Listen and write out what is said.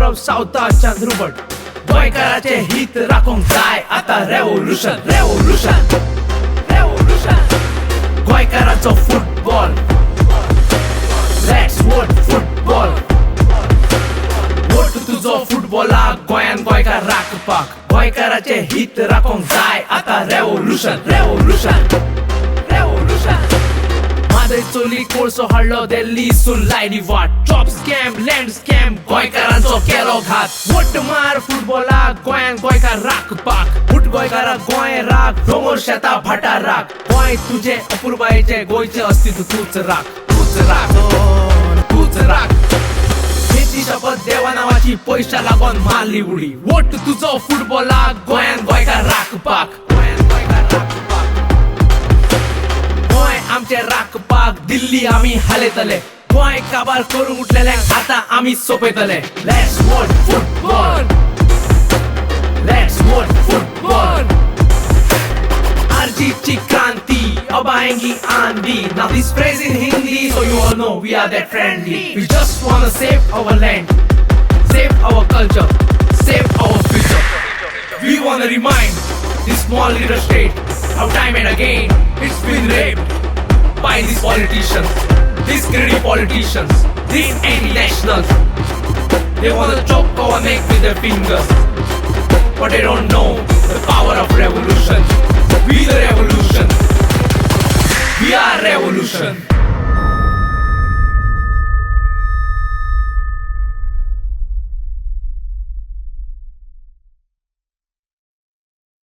गौरव सावताच्या ध्रुवट गोंयकाराचे हित राखूंक जाय आता रेव्होल्यूशन रेव्होल्यूशन रेव्होल्यूशन गोंयकाराचो football let's vote football vote तुजो फुटबॉलाक गोंयान गोंयकार राखपाक गोंयकाराचे हित राखूंक जाय आता रेव्होल्यूशन रेव्होल्यूशन रेव्होल्यूशन मादय चोली कोळसो हाडलो दिल्लीसून लायली वाट जॉब स्कॅम लँड स्कॅम गोंयकारांचो केलो घात वोट मार फुटबॉलाक गोंयान गोंयकार राखपाक फुट गोंयकाराक गोंय राख दोंगर शेतां भाटां राख गोंय तुजे अपुर्बायेचे गोंयचे अस्तित्व तूच राख तूच राख तूच राख हेची शपथ देवा नावाची पयशा लागोन मारली उडी वोट तुजो फुटबॉलाक गोंयान गोंयकार राखपाक गोंयान गोंयकार राखपाक गोंय आमचे राखपाक दिल्ली आमी हालयतले गोंय काबार करून उठलेल्यांक आतां आमी सोंपयतले let's vote football let's vote football आरजीची क्रांती अब आएंगी आंधी now this phrase in Hindi so you all know we are that friendly we just want to save our land save our culture save our future we want to remind this small little state how time and again it's been raped by these politicians these greedy politicians these anti-nationals they want to choke our neck with their fingers but they don't know the power of revolution